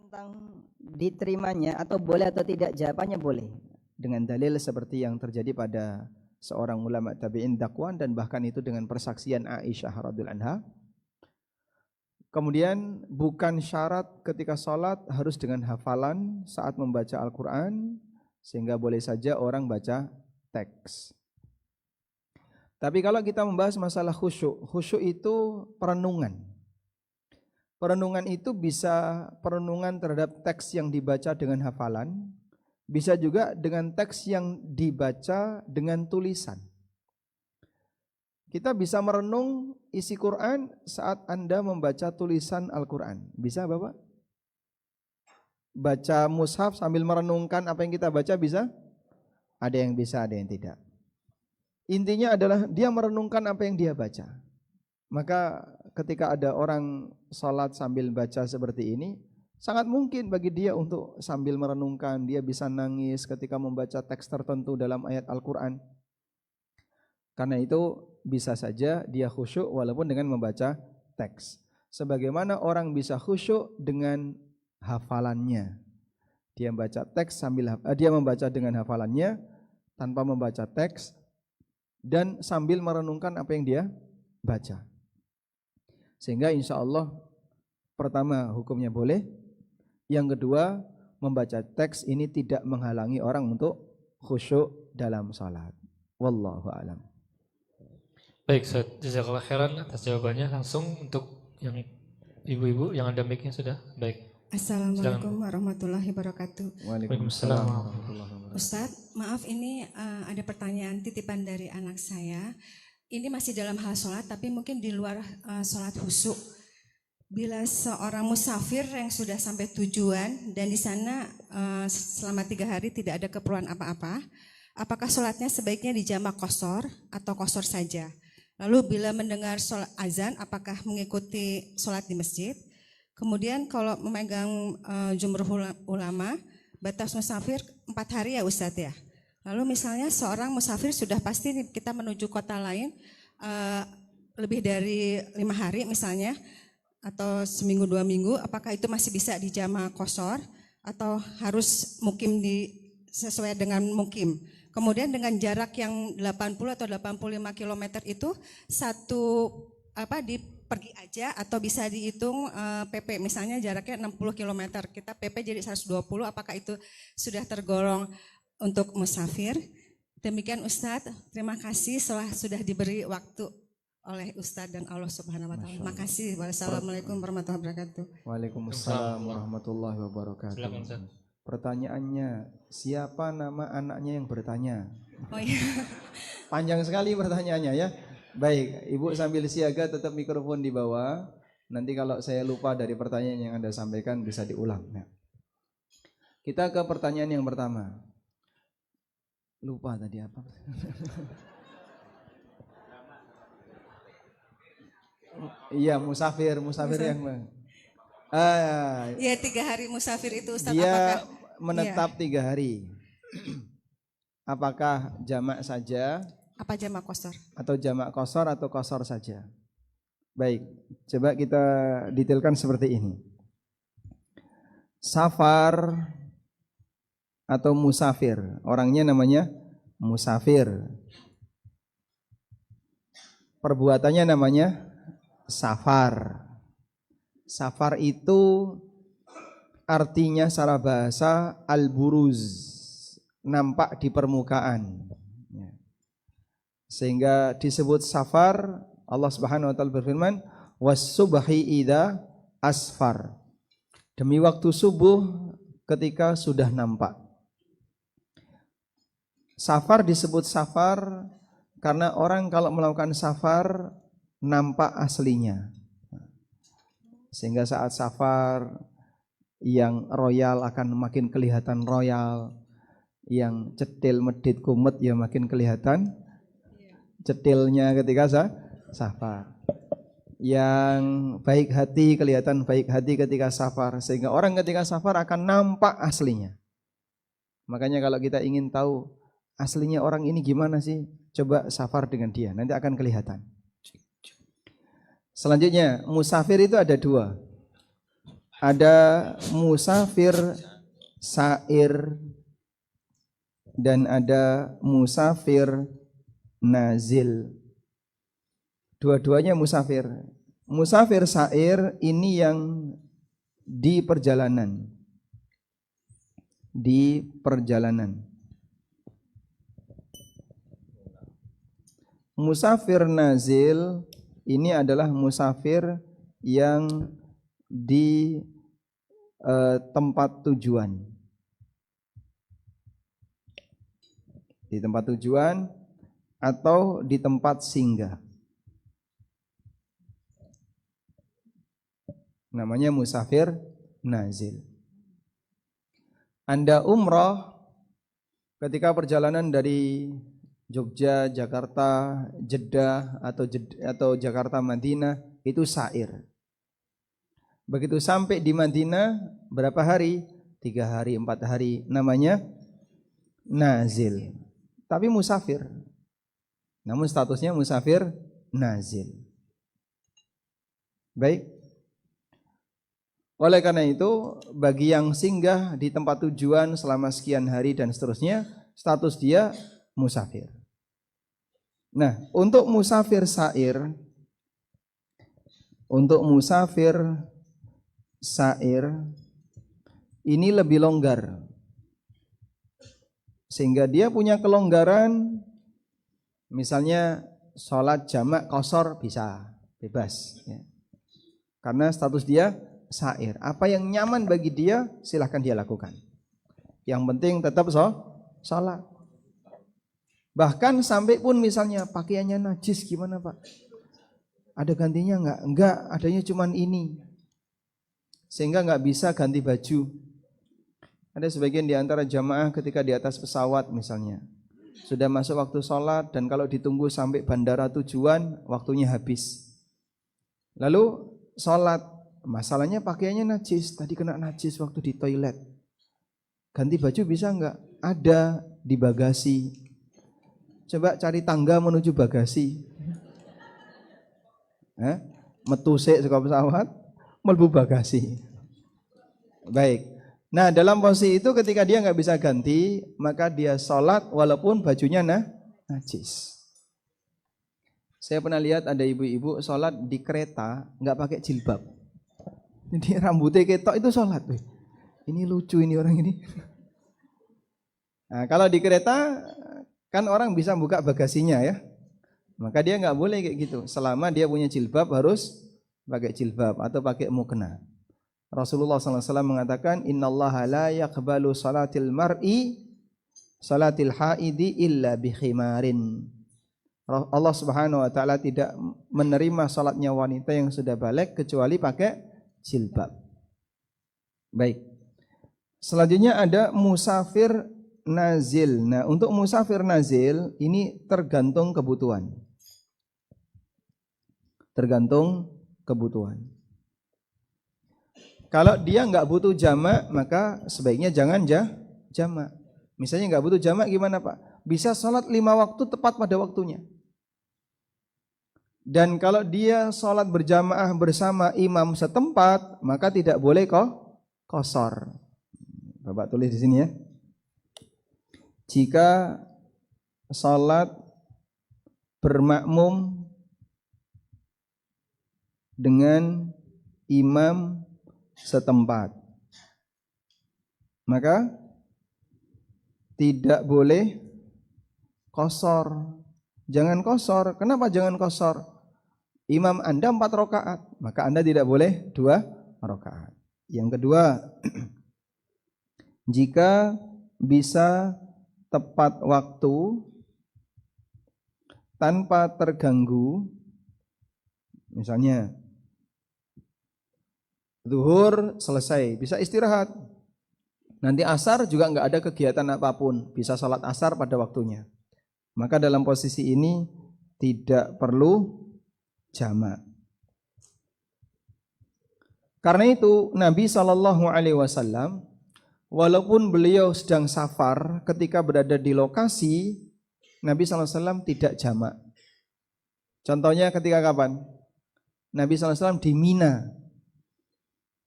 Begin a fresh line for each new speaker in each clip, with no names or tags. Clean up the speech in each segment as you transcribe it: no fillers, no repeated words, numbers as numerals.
tentang diterimanya atau boleh atau tidak, jawabannya boleh. Dengan dalil seperti yang terjadi pada seorang ulama tabi'in Dakwan dan bahkan itu dengan persaksian Aisyah radhiyallahu anha. Kemudian bukan syarat ketika sholat harus dengan hafalan saat membaca Al-Quran, sehingga boleh saja orang baca teks. Tapi kalau kita membahas masalah khusyuk, khusyuk itu perenungan. Perenungan itu bisa perenungan terhadap teks yang dibaca dengan hafalan, bisa juga dengan teks yang dibaca dengan tulisan. Kita bisa merenung isi Quran saat Anda membaca tulisan Al-Quran. Bisa Bapak? Baca mushaf sambil merenungkan apa yang kita baca bisa? Ada yang bisa, ada yang tidak. Intinya adalah dia merenungkan apa yang dia baca. Maka ketika ada orang sholat sambil baca seperti ini, sangat mungkin bagi dia untuk sambil merenungkan. Dia bisa nangis ketika membaca teks tertentu dalam ayat Al-Quran. Karena itu bisa saja dia khusyuk walaupun dengan membaca teks. Sebagaimana orang bisa khusyuk dengan hafalannya. Dia membaca teks dia membaca dengan hafalannya tanpa membaca teks dan sambil merenungkan apa yang dia baca. Sehingga insya Allah pertama hukumnya boleh. Yang kedua, membaca teks ini tidak menghalangi orang untuk khusyuk dalam salat. Wallahu a'lam.
Baik, jazakallah khairan atas jawabannya. Langsung untuk yang ibu-ibu yang ada mic-nya sudah. Baik.
Assalamualaikum warahmatullahi wabarakatuh.
Waalaikumsalam warahmatullahi wabarakatuh.
Ustadz, maaf ini ada pertanyaan titipan dari anak saya. Ini masih dalam hal sholat tapi mungkin di luar sholat khusyuk. Bila seorang musafir yang sudah sampai tujuan dan di sana selama 3 hari tidak ada keperluan apa-apa, apakah sholatnya sebaiknya dijamak qashar atau qashar saja? Lalu bila mendengar sholat azan, apakah mengikuti sholat di masjid? Kemudian kalau memegang jumhur ulama, batas musafir 4 hari ya Ustadz ya. Lalu misalnya seorang musafir sudah pasti kita menuju kota lain lebih dari 5 hari misalnya, atau seminggu 2 minggu, apakah itu masih bisa dijamak qashar atau harus mukim sesuai dengan mukim? Kemudian dengan jarak yang 80 atau 85 km itu pergi aja atau bisa dihitung PP, misalnya jaraknya 60 km, kita PP jadi 120, apakah itu sudah tergolong untuk musafir? Demikian Ustadz, terima kasih sudah diberi waktu oleh Ustadz dan Allah Subhanahu wa taala. Terima kasih. Wassalamualaikum warahmatullahi wabarakatuh.
Waalaikumsalam warahmatullahi wabarakatuh.
Silakan Ustaz.
Pertanyaannya, siapa nama anaknya yang bertanya?
Oh iya.
Panjang sekali pertanyaannya ya. Baik, Ibu sambil siaga tetap mikrofon di bawah. Nanti kalau saya lupa dari pertanyaan yang Anda sampaikan bisa diulang. Nah, kita ke pertanyaan yang pertama. Lupa tadi apa? Iya, musafir yang
ya 3 hari musafir itu Ustaz,
dia
apakah
menetap 3 hari. Apakah jamak saja?
Apa jamak qashar?
Atau jamak qashar atau qashar saja? Baik, coba kita detailkan seperti ini. Safar atau musafir, orangnya namanya musafir. Perbuatannya namanya safar. Safar itu artinya secara bahasa al-buruz, nampak di permukaan. Sehingga disebut safar. Allah Subhanahu wa taala berfirman, was-subhi idza asfar. Demi waktu subuh ketika sudah nampak. Safar disebut safar karena orang kalau melakukan safar nampak aslinya. Sehingga saat safar yang royal akan makin kelihatan royal, yang cetil medit kumet ya makin kelihatan cetilnya ketika safar. Yang baik hati kelihatan baik hati ketika safar, sehingga orang ketika safar akan nampak aslinya. Makanya kalau kita ingin tahu aslinya orang ini gimana sih, coba safar dengan dia, nanti akan kelihatan. Selanjutnya, musafir itu ada 2. ada musafir sair dan ada musafir nazil. Dua-duanya musafir. Musafir sair ini yang di perjalanan. Di perjalanan. Musafir nazil ini adalah musafir yang di tempat tujuan. Di tempat tujuan atau di tempat singgah. Namanya musafir nazil. Anda umrah ketika perjalanan dari Jogja, Jakarta, Jeddah atau Jakarta Madinah itu sair. Begitu sampai di Madinah berapa hari? 3 hari, 4 hari, namanya nazil. Tapi musafir. Namun statusnya musafir nazil. Baik. Oleh karena itu, bagi yang singgah di tempat tujuan selama sekian hari dan seterusnya, status dia musafir. Nah, untuk musafir sair, ini lebih longgar. Sehingga dia punya kelonggaran, misalnya sholat jamak qashar bisa, bebas. Ya. Karena status dia sair. Apa yang nyaman bagi dia, silahkan dia lakukan. Yang penting tetap sholat. Bahkan sampai pun misalnya pakaiannya najis, gimana Pak? Ada gantinya enggak? Enggak, adanya cuman ini. Sehingga enggak bisa ganti baju. Ada sebagian di antara jamaah ketika di atas pesawat misalnya, sudah masuk waktu sholat dan kalau ditunggu sampai bandara tujuan, waktunya habis. Lalu sholat, masalahnya pakaiannya najis, tadi kena najis waktu di toilet. Ganti baju bisa enggak? Ada di bagasi. Coba cari tangga menuju bagasi. Metu sik saka pesawat, mlebu bagasi. Baik. Nah, dalam posisi itu ketika dia nggak bisa ganti, maka dia sholat walaupun bajunya najis. Saya pernah lihat ada ibu-ibu sholat di kereta nggak pakai jilbab. Jadi rambutnya ketok itu sholat. Ini lucu ini orang ini. Nah, kalau di kereta kan orang bisa buka bagasinya ya. Maka dia nggak boleh kayak gitu. Selama dia punya jilbab harus pakai jilbab atau pakai mukena. Rasulullah SAW mengatakan, Innallaha la yaqbalu salatil mar'i salatil haidi illa bikhimarin. Allah Subhanahu wa taala tidak menerima salatnya wanita yang sudah balik kecuali pakai jilbab. Baik. Selanjutnya ada musafir nazil. Nah, untuk musafir nazil ini tergantung kebutuhan. Tergantung kebutuhan. Kalau dia nggak butuh jamak, maka sebaiknya jangan jamak. Misalnya nggak butuh jamak gimana Pak? Bisa sholat 5 waktu tepat pada waktunya. Dan kalau dia sholat berjamaah bersama imam setempat, maka tidak boleh qashar. Bapak tulis di sini ya. Jika sholat bermakmum dengan imam setempat, maka tidak boleh qashar. Jangan qashar. Kenapa jangan qashar? Imam Anda 4 rakaat, maka Anda tidak boleh 2 rakaat. Yang kedua, jika bisa tepat waktu tanpa terganggu, misalnya zuhur selesai, bisa istirahat. Nanti asar juga enggak ada kegiatan apapun, bisa salat asar pada waktunya. Maka dalam posisi ini tidak perlu jamak. Karena itu Nabi SAW walaupun beliau sedang safar, ketika berada di lokasi, Nabi SAW tidak jamak. Contohnya ketika kapan? Nabi SAW di Mina.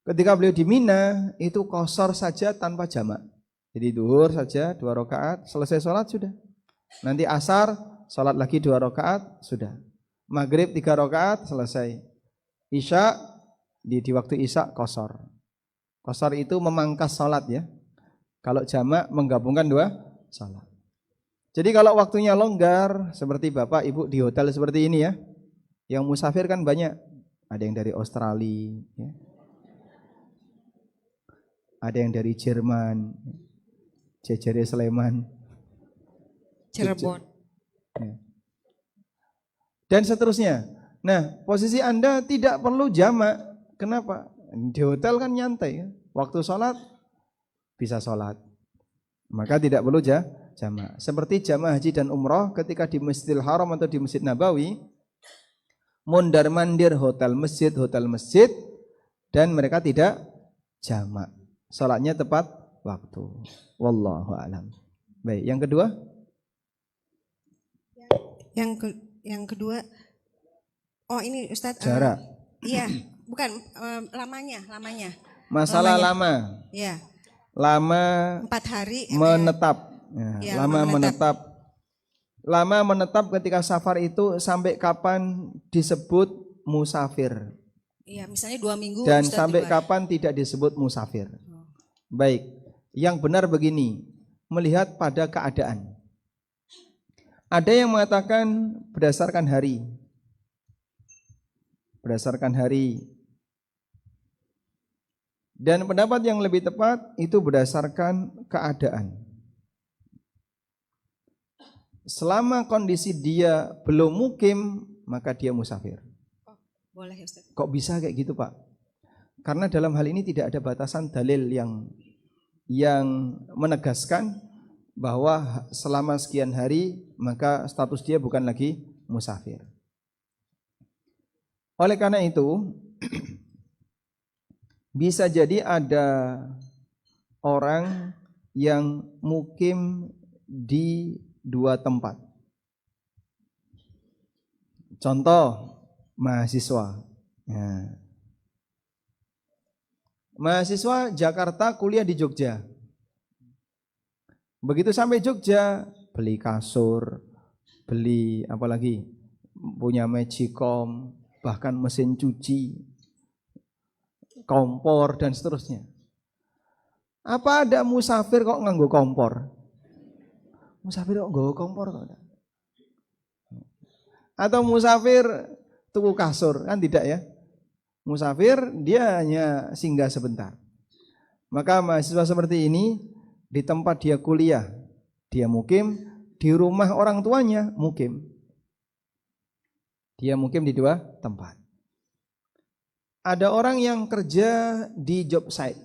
Ketika beliau di Mina itu qashar saja tanpa jamak. Jadi duhur saja 2 rakaat, selesai sholat sudah. Nanti asar sholat lagi 2 rakaat sudah. Maghrib 3 rakaat selesai. Isya di waktu isya qashar. Qashar itu memangkas sholat ya. Kalau jamak menggabungkan 2 sholat. Jadi kalau waktunya longgar seperti Bapak Ibu di hotel seperti ini ya. Yang musafir kan banyak. Ada yang dari Australia ya. Ada yang dari Jerman, Jejere Sleman,
Cirebon.
dan seterusnya. Nah, posisi Anda tidak perlu jamak. Kenapa? Di hotel kan nyantai. Waktu sholat bisa sholat. Maka tidak perlu jamak. Seperti jamaah haji dan umroh ketika di Masjidil Haram atau di Masjid Nabawi, mondar-mandir hotel masjid, dan mereka tidak jamak. Sholatnya tepat waktu. Wallahu a'lam. Baik, yang kedua?
Yang kedua, oh ini Ustadz.
Jarak.
Iya, bukan lamanya.
Masalah
Lamanya.
lama.
Iya.
Lama
4 hari.
menetap.
Ya,
Lama menetap. Lama menetap ketika safar itu sampai kapan disebut musafir?
Iya, misalnya 2 minggu.
Dan
Ustadz
sampai
di luar.
kapan tidak disebut musafir? Baik, yang benar begini, melihat pada keadaan. Ada yang mengatakan berdasarkan hari. Dan pendapat yang lebih tepat itu berdasarkan keadaan. Selama kondisi dia belum mukim, maka dia musafir.
Boleh Ustadz.
Kok bisa kayak gitu Pak? Karena dalam hal ini tidak ada batasan dalil yang menegaskan bahwa selama sekian hari maka status dia bukan lagi musafir. Oleh karena itu bisa jadi ada orang yang mukim di 2 tempat. Contoh mahasiswa. Nah, mahasiswa Jakarta kuliah di Jogja. Begitu sampai Jogja, beli kasur, beli apa lagi? Punya magicom, bahkan mesin cuci, kompor dan seterusnya. Apa ada musafir kok nganggo kompor? Musafir kok nganggo kompor kok? Atau musafir tuku kasur? Kan tidak ya. Musafir dia hanya singgah sebentar. Maka mahasiswa seperti ini di tempat dia kuliah dia mukim, di rumah orang tuanya mukim. Dia mukim di 2 tempat. Ada orang yang kerja di job site,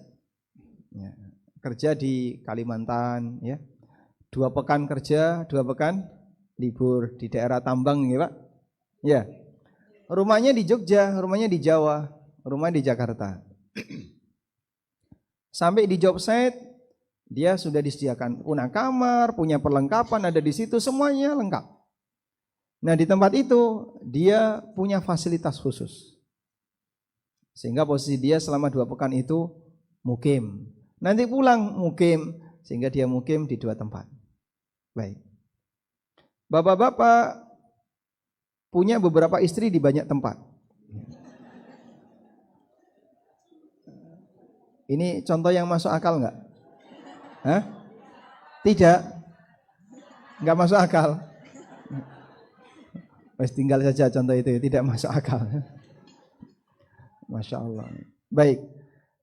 ya, kerja di Kalimantan, ya, 2 pekan kerja, 2 pekan libur di daerah tambang, ya Pak. Ya, rumahnya di Jogja, rumahnya di Jawa, rumahnya di Jakarta. Sampai di job site, dia sudah disediakan punya kamar, punya perlengkapan ada di situ, semuanya lengkap. Nah di tempat itu dia punya fasilitas khusus, sehingga posisi dia selama 2 pekan itu mukim. Nanti pulang mukim, sehingga dia mukim di 2 tempat. Baik. Bapak-bapak punya beberapa istri di banyak tempat. Ini contoh yang masuk akal enggak? Hah? Tidak. Enggak masuk akal. Wes tinggal saja contoh itu, tidak masuk akal. Masya Allah. Baik.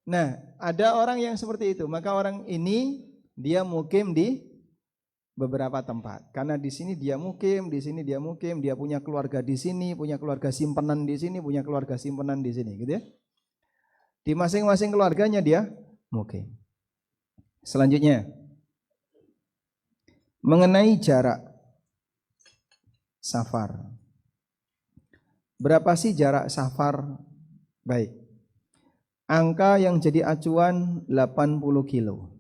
Nah, ada orang yang seperti itu. Maka orang ini dia mukim di beberapa tempat. Karena di sini dia mukim, di sini dia mukim, dia punya keluarga di sini, punya keluarga simpenan di sini, punya keluarga simpenan di sini, gitu ya. Di masing-masing keluarganya dia mukim. Selanjutnya, mengenai jarak safar. Berapa sih jarak safar? Baik. Angka yang jadi acuan 80 kilo.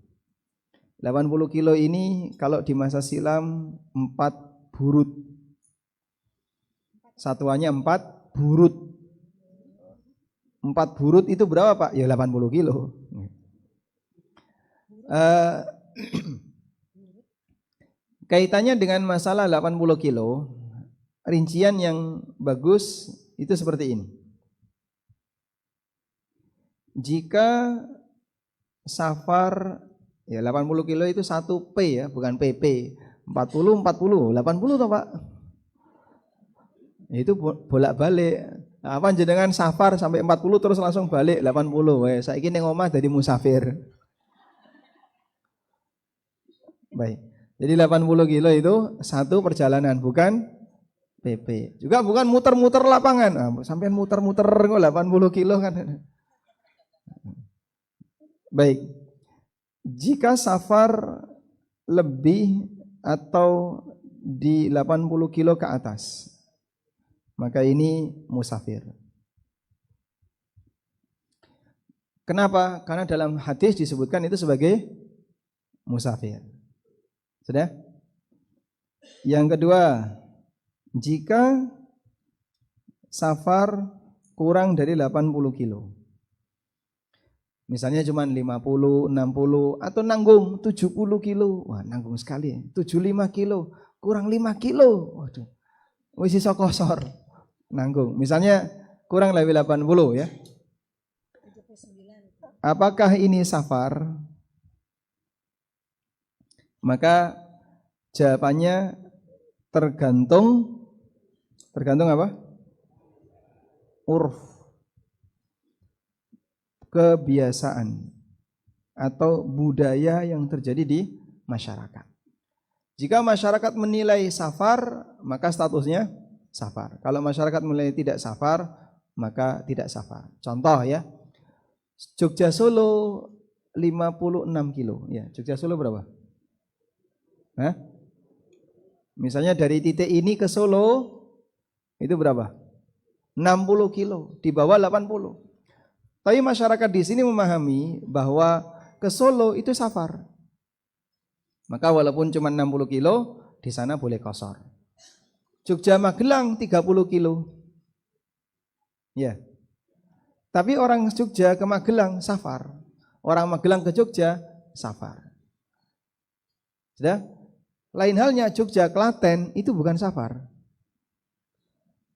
80 kilo ini kalau di masa silam 4 burut. Satuannya 4 burut. 4 burut itu berapa Pak? Ya 80 kilo. Kaitannya dengan masalah 80 kilo, rincian yang bagus itu seperti ini. Jika safar, ya 80 kilo itu 1 P ya, bukan PP. 40, 80 toh Pak. Itu bolak-balik. Nah, apa jenengan safar sampai 40 terus langsung balik 80. Weh, saiki ning omah dadi musafir. Baik. Jadi 80 kilo itu 1 perjalanan, bukan PP. Juga bukan muter-muter lapangan. Nah, sampai muter-muter kok 80 kilo kan. Baik. Jika safar lebih atau di 80 kilo ke atas, maka ini musafir. Kenapa? Karena dalam hadis disebutkan itu sebagai musafir. Sudah? Yang kedua, jika safar kurang dari 80 kilo, misalnya cuma 50, 60 atau nanggung 70 kilo, wah nanggung sekali, 75 kilo, kurang 5 kilo, waduh, wis iso kosor, nanggung. Misalnya kurang lebih 80 ya. Apakah ini safar? Maka jawabannya tergantung apa? Urf, kebiasaan atau budaya yang terjadi di masyarakat. Jika masyarakat menilai safar, maka statusnya safar. Kalau masyarakat menilai tidak safar, maka tidak safar. Contoh ya, Jogja Solo 56 kilo. Ya, Jogja Solo berapa? Hah? Misalnya dari titik ini ke Solo itu berapa? 60 kilo, di bawah 80. Tapi masyarakat di sini memahami bahwa ke Solo itu safar. Maka walaupun cuma 60 kilo, di sana boleh kosor. Jogja Magelang 30 kilo. Ya. Tapi orang Jogja ke Magelang safar. Orang Magelang ke Jogja safar. Sudah? Lain halnya Jogja Klaten itu bukan safar.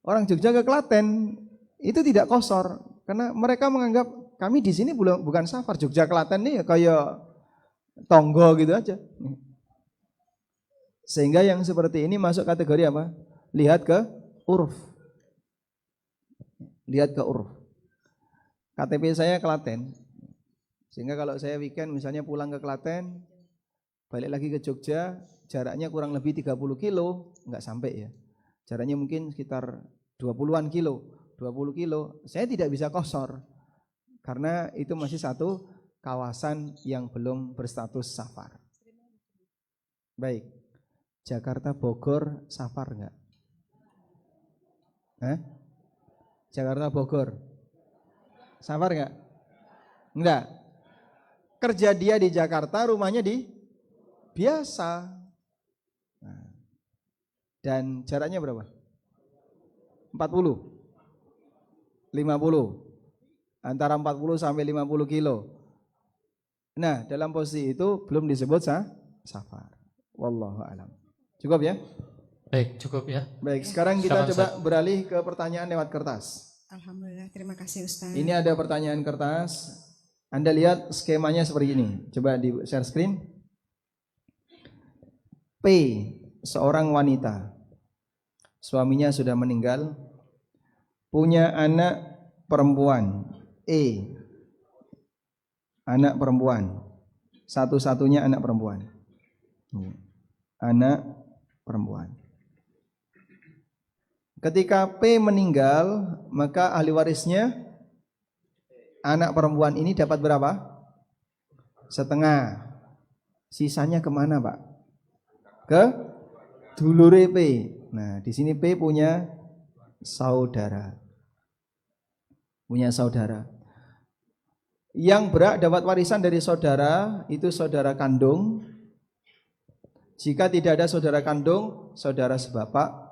Orang Jogja ke Klaten itu tidak kosor karena mereka menganggap kami di sini bukan safar. Jogja Klaten ini kayak tonggo gitu aja. Sehingga yang seperti ini masuk kategori apa? Lihat ke uruf. Lihat ke uruf. KTP saya Klaten. Sehingga kalau saya weekend misalnya pulang ke Klaten, balik lagi ke Jogja, jaraknya kurang lebih 30 kilo, enggak sampai ya. Jaraknya mungkin sekitar 20-an kilo, 20 kilo. Saya tidak bisa kosor karena itu masih satu kawasan yang belum berstatus safar. Baik. Jakarta Bogor safar enggak? Jakarta Bogor safar enggak? Enggak. Kerja dia di Jakarta, rumahnya di biasa. Nah, dan jaraknya berapa? 40, 50, antara 40 sampai 50 kilo. Nah, dalam posisi itu belum disebut safar. Wallahu a'lam. Cukup ya?
Baik, cukup ya.
Baik, sekarang kita
Silakan,
coba
Ustaz.
beralih ke pertanyaan lewat kertas.
Alhamdulillah, terima kasih Ustaz.
Ini ada pertanyaan kertas. Anda lihat skemanya seperti ini. Coba di share screen. P, seorang wanita. Suaminya sudah meninggal. Punya anak perempuan. E, anak perempuan. Satu-satunya anak perempuan. Anak perempuan. Ketika P meninggal, maka ahli warisnya anak perempuan ini dapat berapa? Setengah. Sisanya kemana Pak? Ke dulure P. Nah, di sini P punya saudara. Punya saudara. Yang berhak dapat warisan dari saudara itu saudara kandung. Jika tidak ada saudara kandung, saudara sebapak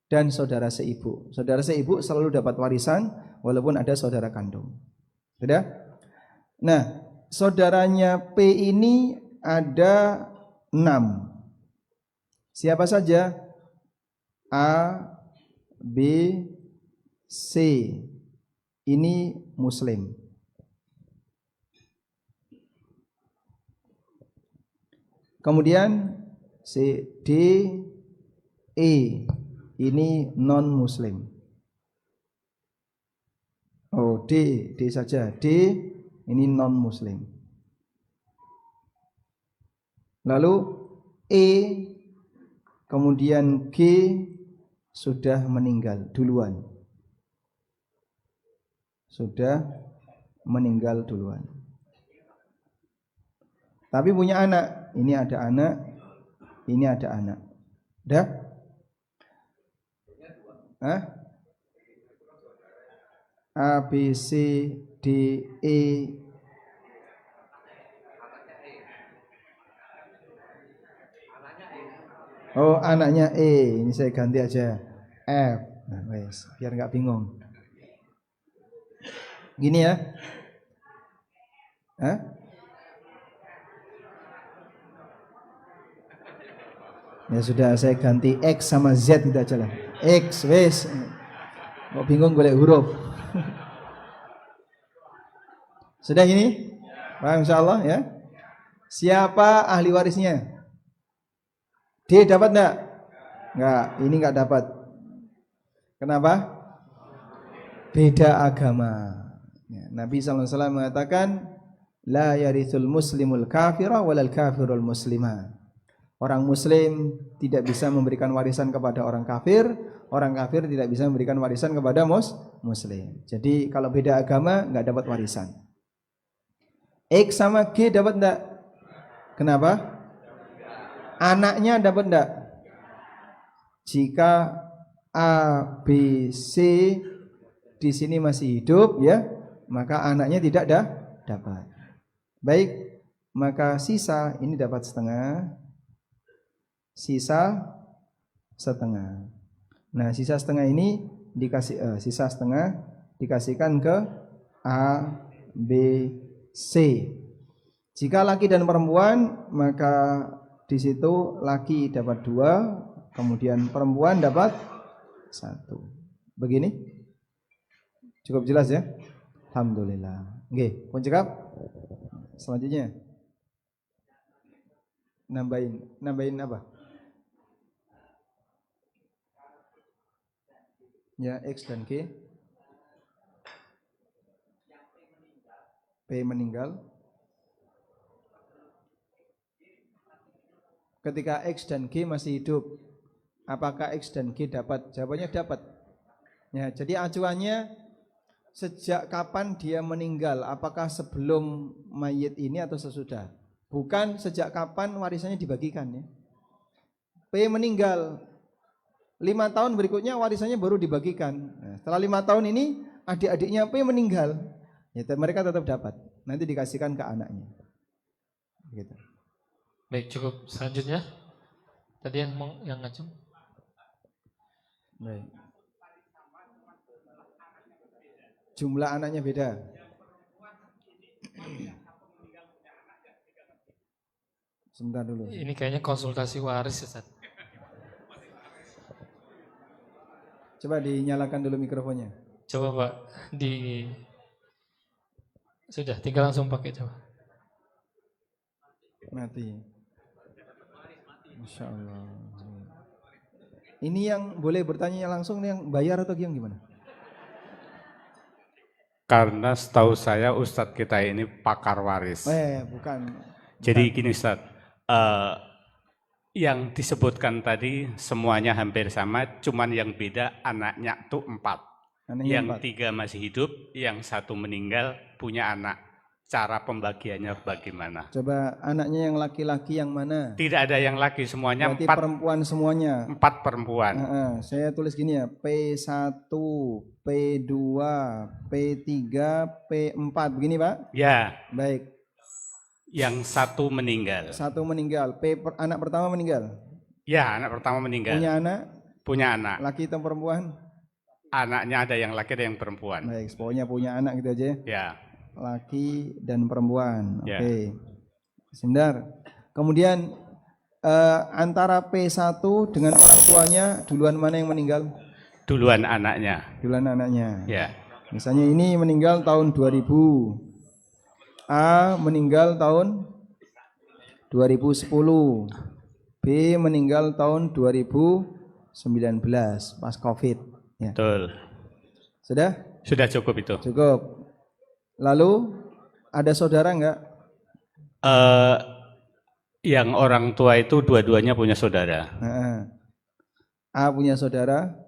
dan saudara seibu. Saudara seibu selalu dapat warisan walaupun ada saudara kandung. Sudah? Nah, saudaranya P ini ada 6. Siapa saja? A, B, C. Ini Muslim. Kemudian C, D, E. Ini non-Muslim. Oh, D saja. D ini non-Muslim. Lalu E, kemudian G sudah meninggal duluan. Sudah meninggal duluan. Tapi punya anak. Ini ada anak, ini ada anak. Udah? Hah? A, B, C, D, E. Oh, anaknya E. Ini saya ganti aja F. Nah, wes, biar nggak bingung. Gini ya. Hah? Ya sudah, saya ganti X sama Z gitu aja lah. X, wes. Kok bingung golek huruf. Sudah ini? Paham insyaallah ya? Siapa ahli warisnya? D dapat enggak? Enggak, ini enggak dapat. Kenapa? Beda agama. Ya, Nabi SAW mengatakan, la yarithul muslimul kafira walal kafirul muslimah. Orang muslim tidak bisa memberikan warisan kepada orang kafir tidak bisa memberikan warisan kepada muslim. Jadi kalau beda agama enggak dapat warisan. X sama G dapat enggak? Kenapa? Anaknya dapat enggak? Jika A, B, C di sini masih hidup ya, maka anaknya tidak dapat. Baik, maka sisa ini dapat setengah. Sisa setengah. Nah, sisa setengah ini dikasih sisa setengah dikasihkan ke A, B, C. Jika laki dan perempuan, maka di situ laki dapat 2, kemudian perempuan dapat 1. Begini? Cukup jelas ya? Alhamdulillah. Oke, pun cekap. Selanjutnya nambahin apa? Ya, X dan G. P meninggal. Ketika X dan G masih hidup, apakah X dan G dapat? Jawabannya dapat. Ya, jadi acuannya sejak kapan dia meninggal? Apakah sebelum mayit ini atau sesudah? Bukan sejak kapan warisannya dibagikan ya. P meninggal 5 tahun berikutnya warisannya baru dibagikan. Nah, setelah 5 tahun ini adik-adiknya P meninggal, ya mereka tetap dapat. Nanti dikasihkan ke anaknya. Gitu.
Baik, cukup. Selanjutnya tadi yang ngacung.
Baik. Jumlah anaknya beda. Sebentar dulu.
Ini kayaknya konsultasi waris ya, Ustaz.
Coba dinyalakan dulu mikrofonnya.
Coba Pak, sudah tinggal langsung pakai coba.
Mati. Masya Allah. Ini yang boleh bertanya langsung yang bayar atau yang gimana?
Karena setahu saya Ustadz kita ini pakar waris.
Bukan.
Jadi gini Ustadz, yang disebutkan tadi semuanya hampir sama, cuman yang beda anaknya tuh 4. Yang 3 masih hidup, yang 1 meninggal punya anak. Cara pembagiannya bagaimana?
Coba anaknya yang laki-laki yang mana?
Tidak ada yang laki, semuanya.
Berarti 4 perempuan semuanya.
4 perempuan.
Saya tulis gini ya, P1, P2, P3, P4, begini Pak?
Ya.
Baik.
Yang 1 meninggal.
1 meninggal. Anak pertama meninggal.
Ya, anak pertama meninggal.
Punya anak?
Punya anak.
Laki atau perempuan?
anaknya ada yang laki ada yang perempuan.
Baik, pokoknya punya anak gitu aja.
Ya.
Laki dan perempuan.
Ya.
Oke. Sebentar. Kemudian antara P1 dengan orang tuanya duluan mana yang meninggal?
Duluan anaknya.
Duluan anaknya.
Ya.
Misalnya ini meninggal tahun 2000. A meninggal tahun 2010. B meninggal tahun 2019 pas Covid. Ya.
Betul.
Sudah?
Sudah cukup itu.
Cukup. Lalu ada saudara enggak?
Yang orang tua itu dua-duanya punya saudara.
A punya saudara.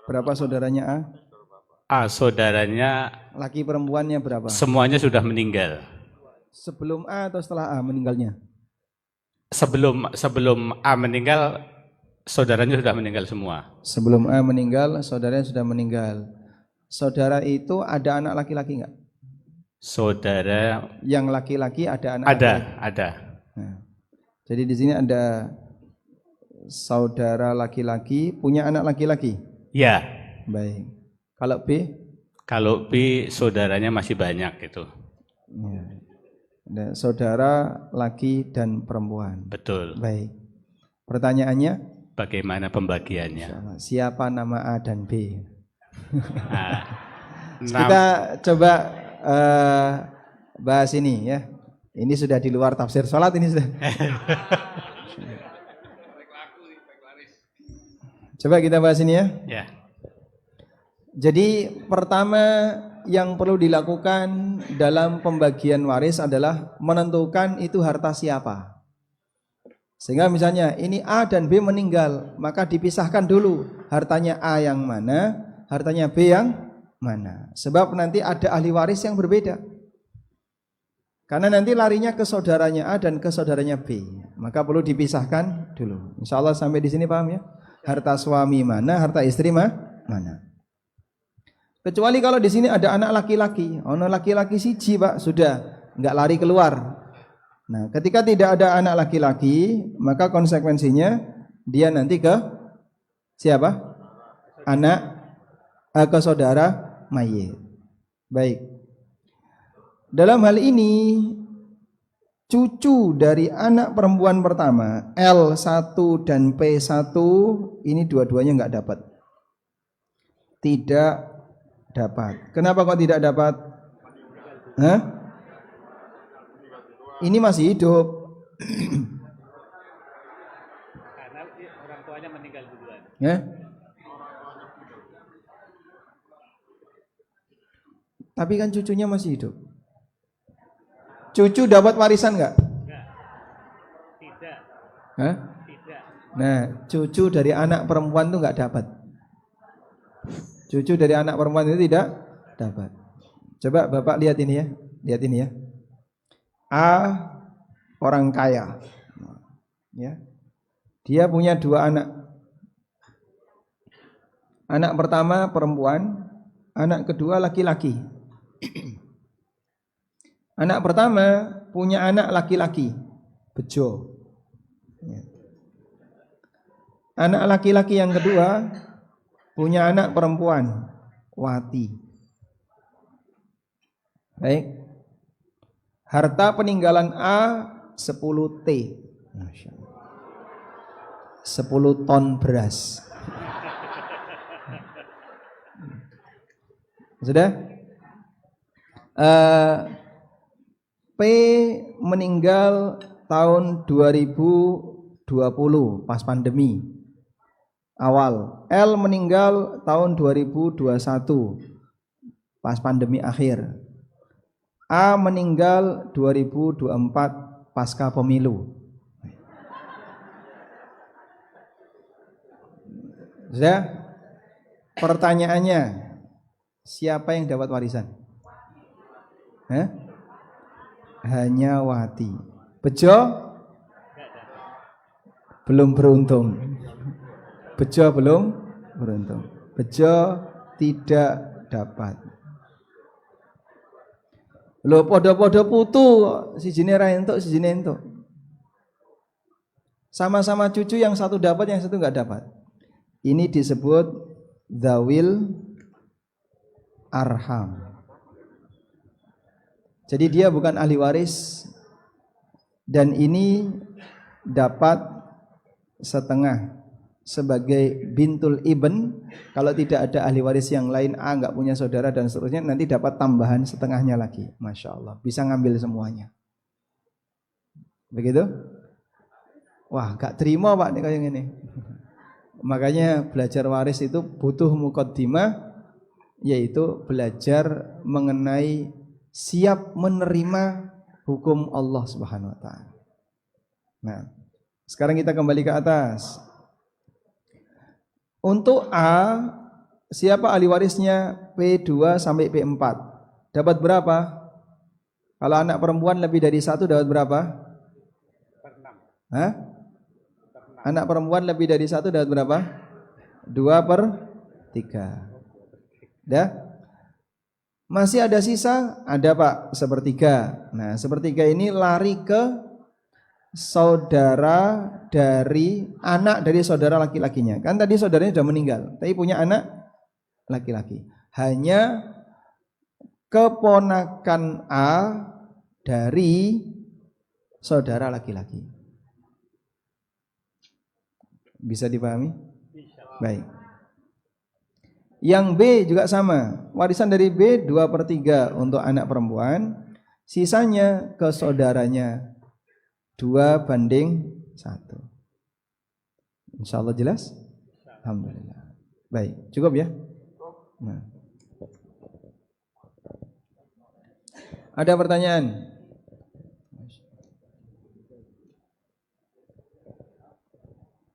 Berapa saudaranya A?
A saudaranya
Laki perempuannya berapa?
semuanya sudah meninggal.
Sebelum A atau setelah A meninggalnya?
Sebelum A meninggal, saudaranya sudah meninggal semua.
Sebelum A meninggal, saudaranya sudah meninggal. Saudara itu ada anak laki-laki enggak?
Saudara
Yang laki-laki ada anak
ada,
laki-laki?
ada.
Nah, jadi di sini ada saudara laki-laki punya anak laki-laki.
Ya.
Baik. Kalau B?
Kalau B saudaranya masih banyak itu.
Ya. Ada saudara laki dan perempuan.
Betul.
Baik. Pertanyaannya?
Bagaimana pembagiannya?
Siapa nama A dan B?
Nah,
Kita coba bahas ini ya. Ini sudah di luar tafsir sholat ini sudah. Coba kita bahas ini ya.
Ya.
Jadi pertama yang perlu dilakukan dalam pembagian waris adalah menentukan itu harta siapa. Sehingga misalnya ini A dan B meninggal, maka dipisahkan dulu hartanya A yang mana, hartanya B yang mana. Sebab nanti ada ahli waris yang berbeda. Karena nanti larinya ke saudaranya A dan ke saudaranya B. Maka perlu dipisahkan dulu. Insya Allah sampai di sini paham ya? Harta suami mana, harta istri mana. Kecuali kalau di sini ada anak laki-laki. Anak laki-laki siji Pak, sudah enggak lari keluar. Nah, ketika tidak ada anak laki-laki, maka konsekuensinya dia nanti ke siapa? Ke saudara mayit. Baik. Dalam hal ini cucu dari anak perempuan pertama L1 dan P1 ini dua-duanya enggak dapat. Tidak dapat. Kenapa kok tidak dapat? Hah? Ini masih hidup.
Karena orang tuanya meninggal duluan.
Ya? Tapi kan cucunya masih hidup. Cucu dapat warisan enggak?
Tidak.
Hah?
Tidak.
Nah, cucu dari anak perempuan itu enggak dapat. Cucu dari anak perempuan itu tidak dapat. Coba Bapak lihat ini ya. Lihat ini ya. A orang kaya. Ya. Dia punya 2 anak. Anak pertama perempuan, anak kedua laki-laki. Anak pertama punya anak laki-laki, bejo. Ya. Anak laki-laki yang kedua punya anak perempuan, wati. Baik. Harta peninggalan A 10 T. Masya Allah. 10 ton beras. Sudah? P meninggal tahun 2020 pas pandemi awal. L meninggal tahun 2021 pas pandemi akhir. A meninggal 2024 pasca pemilu. Sudah? Pertanyaannya, siapa yang dapat warisan? Hah? Hanya wati. Bejo? Belum beruntung. Bejo belum beruntung. Bejo tidak dapat. Lho podo-podo putu sijine ra entuk, sijine entuk. Sama-sama cucu yang satu dapat, yang satu enggak dapat. Ini disebut dzawil arham. Jadi dia bukan ahli waris dan ini dapat setengah sebagai bintul ibn. Kalau tidak ada ahli waris yang lain, nggak punya saudara dan seterusnya, nanti dapat tambahan setengahnya lagi. Masya Allah, bisa ngambil semuanya. Begitu? Wah, gak terima Pak nih kayak gini. Makanya belajar waris itu butuh muqaddimah, yaitu belajar mengenai siap menerima hukum Allah Subhanahu wa taala. Nah, sekarang kita kembali ke atas. Untuk A, siapa ahli warisnya P2 sampai P4? Dapat berapa? Kalau anak perempuan lebih dari 1 dapat berapa? Hah? Anak perempuan lebih dari 1 dapat berapa? 2/3. Dah? Masih ada sisa? Ada Pak, 1/3. Nah, 1/3 ini lari ke saudara dari anak dari saudara laki-lakinya. Kan tadi saudaranya sudah meninggal, tapi punya anak laki-laki. Hanya keponakan A dari saudara laki-laki. Bisa dipahami? Baik. Yang B juga sama. Warisan dari B 2/3 untuk anak perempuan. Sisanya ke saudaranya 2/1. Insya Allah jelas? Alhamdulillah. Baik, cukup ya? Nah. Ada pertanyaan?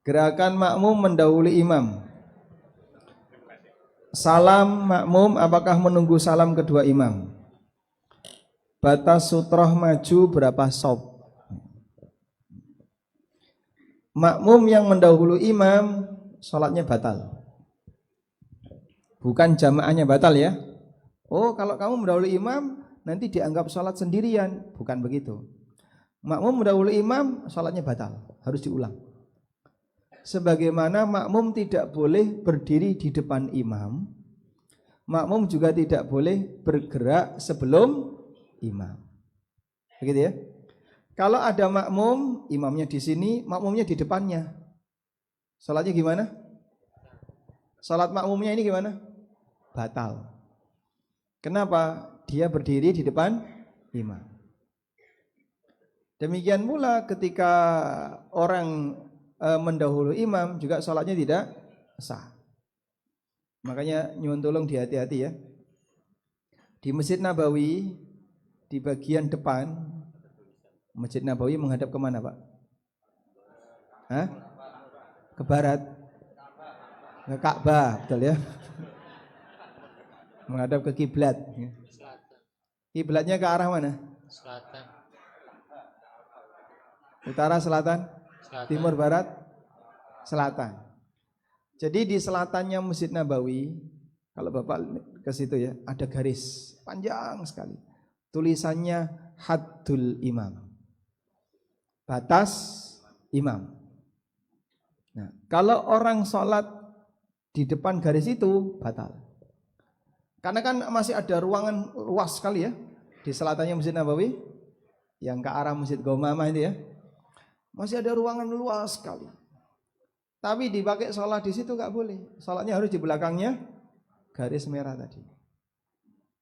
Gerakan makmum mendahului imam. Salam makmum apakah menunggu salam kedua imam? Batas sutroh maju berapa sob? Makmum yang mendahului imam sholatnya batal. Bukan jamaahnya batal ya. Oh, kalau kamu mendahului imam nanti dianggap sholat sendirian. Bukan begitu. Makmum mendahului imam sholatnya batal, harus diulang. Sebagaimana makmum tidak boleh berdiri di depan imam, makmum juga tidak boleh bergerak sebelum imam. Begitu ya. Kalau ada makmum, imamnya di sini, makmumnya di depannya, salatnya gimana? Salat makmumnya ini gimana? Batal. Kenapa? Dia berdiri di depan imam. Demikian pula ketika orang mendahului imam juga salatnya tidak sah. Makanya nyuwun tolong dihati-hati ya. Di Masjid Nabawi di bagian depan, Masjid Nabawi menghadap kemana Pak? Hah? Ke barat, ke Ka'bah, betul ya? Menghadap ke kiblat. Kiblatnya ke arah mana?
Selatan.
Utara, selatan?
Selatan.
Timur, barat, selatan. Jadi di selatannya Masjid Nabawi, kalau Bapak ke situ ya, ada garis panjang sekali. Tulisannya Haddul Imam. Batas imam. Nah, kalau orang sholat di depan garis itu batal. Karena kan masih ada ruangan luas sekali ya di selatannya Masjid Nabawi, yang ke arah Masjid Gomamah itu ya. Masih ada ruangan luas sekali. Tapi dipakai sholat di situ nggak boleh. Sholatnya harus di belakangnya garis merah tadi.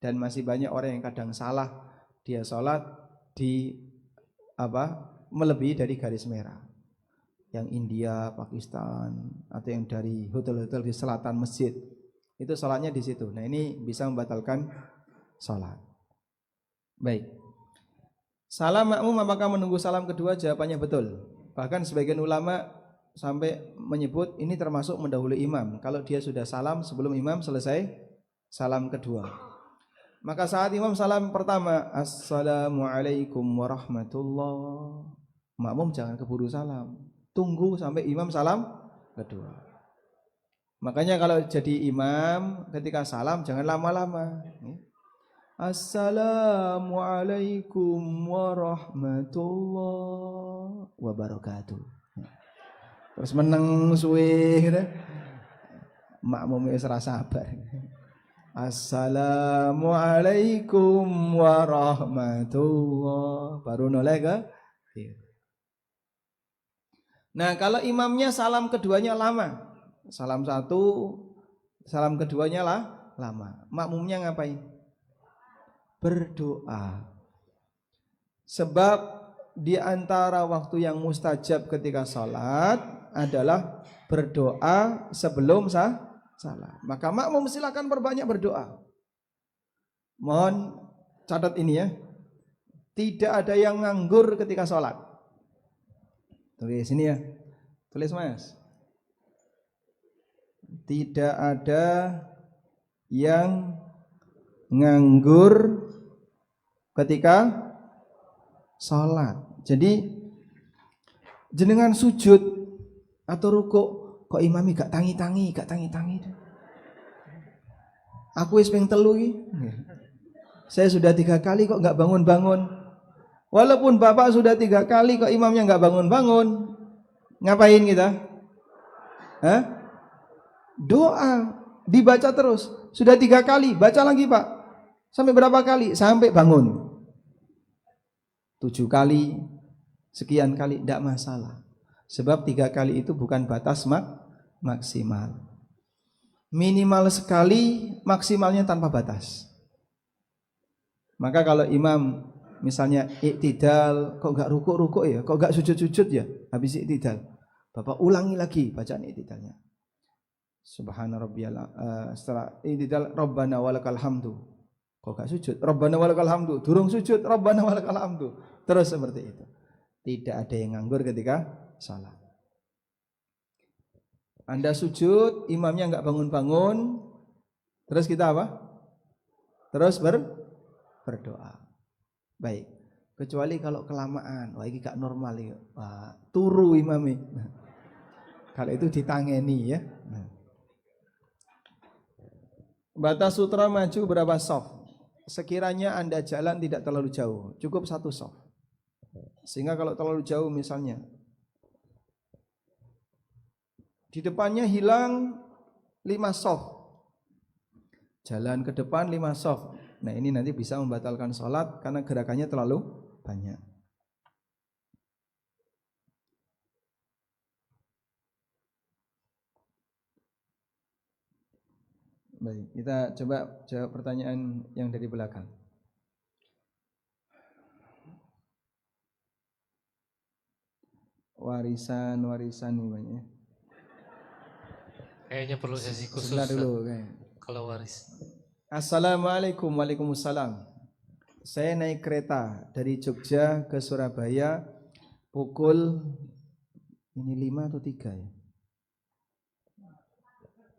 Dan masih banyak orang yang kadang salah, dia sholat di melebihi dari garis merah. Yang India, Pakistan, atau yang dari hotel-hotel di selatan masjid, itu sholatnya di situ. Nah ini bisa membatalkan sholat. Baik. Salam makmum apakah menunggu salam kedua? Jawabannya betul. Bahkan sebagian ulama sampai menyebut ini termasuk mendahului imam. Kalau dia sudah salam sebelum imam selesai salam kedua. Maka saat imam salam pertama, Assalamualaikum warahmatullah, makmum jangan keburu salam. Tunggu sampai imam salam kedua. Makanya kalau jadi imam ketika salam jangan lama-lama. Assalamualaikum warahmatullahi wabarakatuh. Terus meneng suwe gitu. Makmum wis ora sabar. Assalamualaikum warahmatullah. Baru noleh ke? Nah, kalau imamnya salam keduanya lama. Salam satu, salam keduanya lama. Makmumnya ngapain? Berdoa. Sebab di antara waktu yang mustajab ketika salat adalah berdoa sebelum salat. Maka makmum silakan perbanyak berdoa. Mohon catat ini ya. Tidak ada yang nganggur ketika salat. Tulis sini ya. Tulis Mas. Tidak ada yang nganggur ketika salat. Jadi jenengan sujud atau rukuk kok imami gak tangi-tangi. Aku wis ping 3 iki. Saya sudah 3 kali kok gak bangun-bangun. Walaupun bapak sudah 3 kali kok imamnya gak bangun-bangun. Ngapain kita? Hah? Doa. Dibaca terus. Sudah 3 kali, baca lagi Pak. Sampai berapa kali? Sampai bangun. 7 kali, sekian kali, tidak masalah. Sebab 3 kali itu bukan batas maksimal. Minimal sekali, maksimalnya tanpa batas. Maka kalau imam misalnya iktidal, kok gak rukuk-rukuk ya, kok gak sujud-sujud ya, habis iktidal, bapak ulangi lagi bacaan iktidalnya. Subhana rabbiyal setelah iktidal Rabbana walakal hamdu. Kok gak sujud? Rabbana walakal hamdu. Durung sujud Rabbana walakal hamdu. Terus seperti itu. Tidak ada yang nganggur ketika salat. Anda sujud, imamnya enggak bangun-bangun, terus kita apa? Terus berdoa. Baik. Kecuali kalau kelamaan, wah ini gak normal ya. Wah, turu imami. Nah, kalau itu ditangeni ya. Nah. Batas sutra maju berapa soft? Sekiranya Anda jalan tidak terlalu jauh, cukup 1 soft. Sehingga kalau terlalu jauh misalnya di depannya hilang 5 soft, jalan ke depan 5 soft. Nah ini nanti bisa membatalkan sholat karena gerakannya terlalu banyak. Baik, kita coba jawab pertanyaan yang dari belakang. Warisan nih banyak.
Kayaknya perlu sesi khusus
dulu,
kalau waris.
Assalamualaikum. Waalaikumsalam. Saya naik kereta dari Jogja ke Surabaya pukul ini 5 atau 3 ya?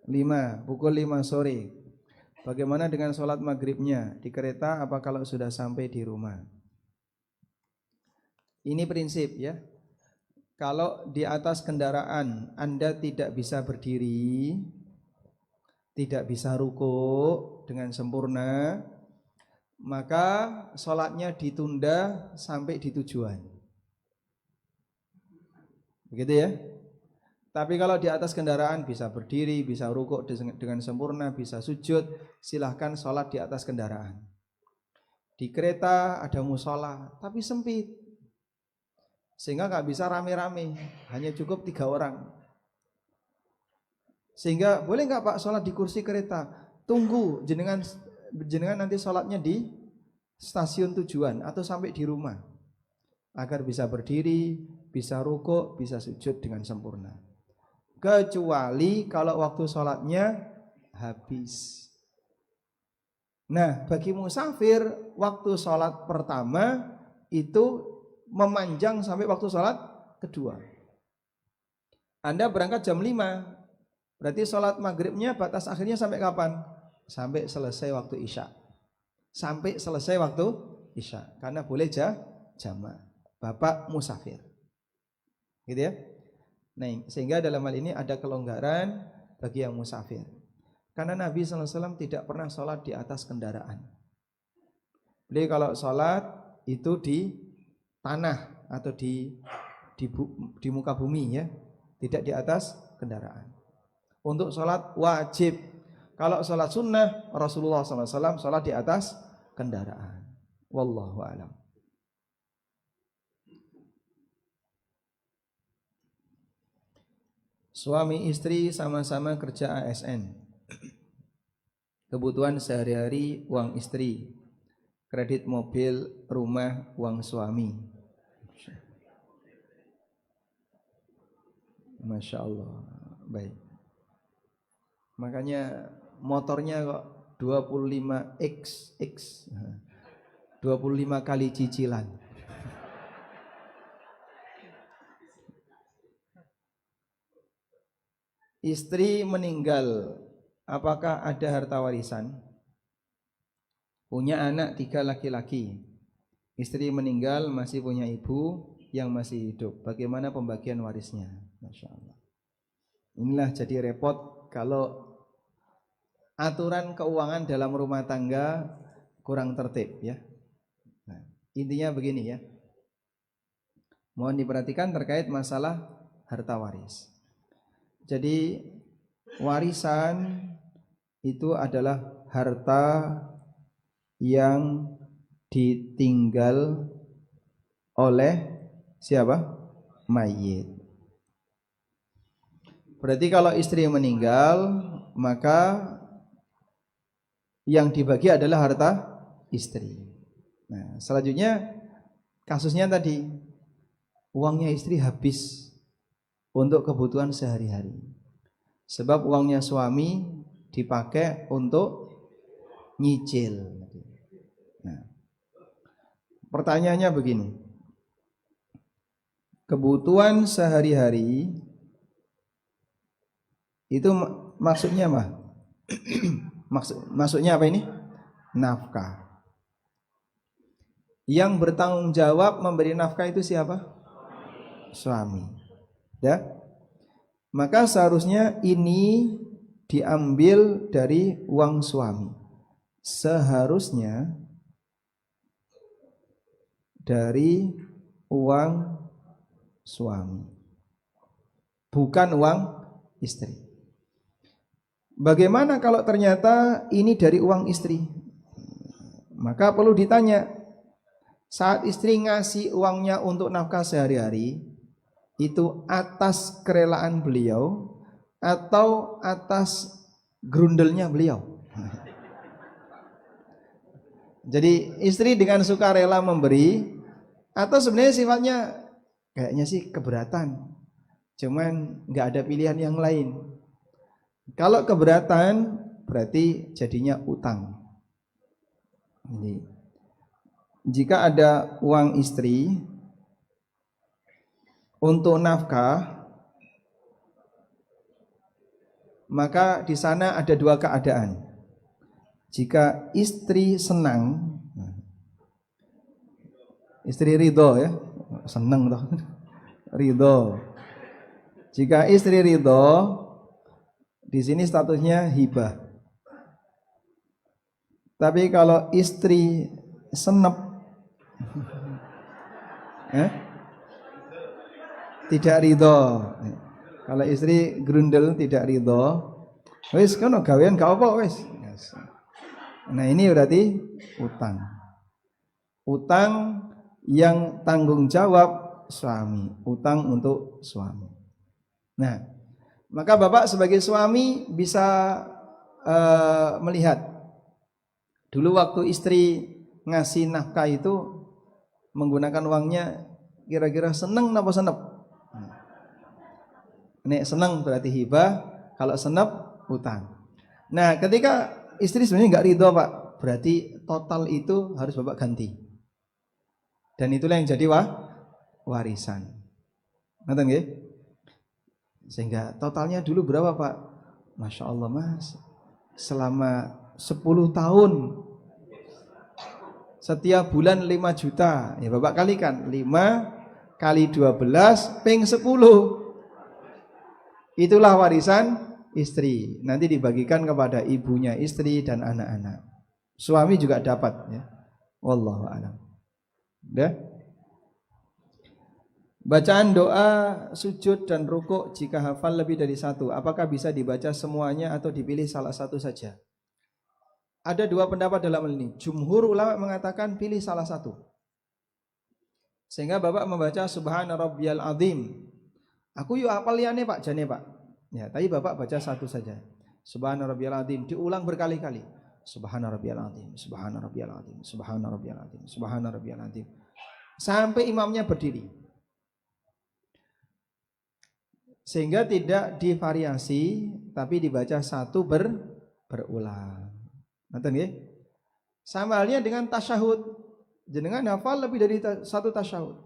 5, pukul 5 sore. Bagaimana dengan sholat maghribnya di kereta? Apa kalau sudah sampai di rumah? Ini prinsip ya. Kalau di atas kendaraan Anda tidak bisa berdiri, tidak bisa rukuk dengan sempurna, maka sholatnya ditunda sampai di tujuan. Begitu ya. Tapi kalau di atas kendaraan bisa berdiri, bisa rukuk dengan sempurna, bisa sujud, silahkan sholat di atas kendaraan. Di kereta ada musola, tapi sempit. Sehingga gak bisa rame-rame, hanya cukup 3 orang. Sehingga boleh gak Pak sholat di kursi kereta? Tunggu, jenengan nanti sholatnya di stasiun tujuan atau sampai di rumah. Agar bisa berdiri, bisa rukuk, bisa sujud dengan sempurna. Kecuali kalau waktu sholatnya habis. Nah bagi musafir, waktu sholat pertama itu memanjang sampai waktu sholat kedua. Anda berangkat jam 5, berarti sholat maghribnya batas akhirnya sampai kapan? Sampai selesai waktu isya. Sampai selesai waktu isya. Karena boleh jamak. Bapak musafir. Gitu ya. Nah, sehingga dalam hal ini ada kelonggaran bagi yang musafir. Karena Nabi SAW tidak pernah sholat di atas kendaraan. Beliau kalau sholat itu di tanah atau di muka bumi ya, tidak di atas kendaraan. Untuk sholat wajib Kalau sholat sunnah Rasulullah SAW sholat di atas kendaraan. Wallahu a'lam. Suami istri sama-sama kerja ASN. Kebutuhan sehari-hari uang istri, kredit mobil, rumah, uang suami. Masya Allah. Baik. Makanya motornya kok 25x 25 kali cicilan. Istri meninggal, apakah ada harta warisan? Punya anak 3 laki-laki. Istri meninggal masih punya ibu yang masih hidup. Bagaimana pembagian warisnya? Masya Allah. Inilah jadi repot kalau aturan keuangan dalam rumah tangga kurang tertib ya. Nah, intinya begini ya. Mohon diperhatikan terkait masalah harta waris. Jadi warisan itu adalah harta yang ditinggal oleh siapa? Mayit. Berarti kalau istri meninggal, maka yang dibagi adalah harta istri. Nah, selanjutnya kasusnya tadi uangnya istri habis untuk kebutuhan sehari-hari. Sebab uangnya suami dipakai untuk nyicil. Nah, pertanyaannya begini. Kebutuhan sehari-hari itu maksudnya apa? Maksudnya apa ini? Nafkah. Yang bertanggung jawab memberi nafkah itu siapa? Suami. Ya. Maka seharusnya ini diambil dari uang suami. Seharusnya dari uang suami. Bukan uang istri. Bagaimana kalau ternyata ini dari uang istri? Maka perlu ditanya, saat istri ngasih uangnya untuk nafkah sehari-hari, itu atas kerelaan beliau atau atas grundelnya beliau? Jadi istri dengan sukarela memberi, atau sebenarnya sifatnya kayaknya sih keberatan, cuman nggak ada pilihan yang lain. Kalau keberatan berarti jadinya utang. Jadi, jika ada uang istri untuk nafkah, maka di sana ada 2 keadaan. Jika istri senang, istri ridho ya, senang toh, ridho. Jika istri ridho, di sini statusnya hibah. Tapi kalau istri senep, tidak ridho. Kalau istri grundel tidak ridho, wis kono gawean gak apa wis. Nah ini berarti utang. Utang yang tanggung jawab suami, utang untuk suami. Nah, maka bapak sebagai suami bisa melihat dulu waktu istri ngasih nafkah itu menggunakan uangnya kira-kira seneng apa senep? Nek seneng berarti hibah, kalau senep utang. Nah, ketika istri sebenarnya nggak ridho pak, berarti total itu harus bapak ganti. Dan itulah yang jadi warisan. Ngerti nggih? Sehingga totalnya dulu berapa pak? Masya Allah mas, selama 10 tahun setiap bulan 5 juta. Ya bapak kalikan 5 kali 12 ping 10. Itulah warisan istri. Nanti dibagikan kepada ibunya istri dan anak-anak. Suami juga dapat ya. Wallahu a'lam. Ya. Bacaan doa, sujud dan rukuk jika hafal lebih dari satu, apakah bisa dibaca semuanya atau dipilih salah satu saja? Ada dua pendapat dalam hal ini. Jumhur ulama mengatakan pilih salah satu. Sehingga Bapak membaca Subhana Rabbiyal Azim. Aku yuk hafal liane Pak, jane Pak. Ya, tapi Bapak baca satu saja. Subhana Rabbiyal Azim, diulang berkali-kali. Subhana Rabbiyal Azim, Subhana Rabbiyal Azim, Subhana Rabbiyal Azim, Subhana Rabbiyal Azim. Sampai imamnya berdiri. Sehingga tidak divariasi tapi dibaca satu berulang. Ngerti nggih? Sama halnya dengan tasyahud. Jenengan hafal lebih dari satu tasyahud.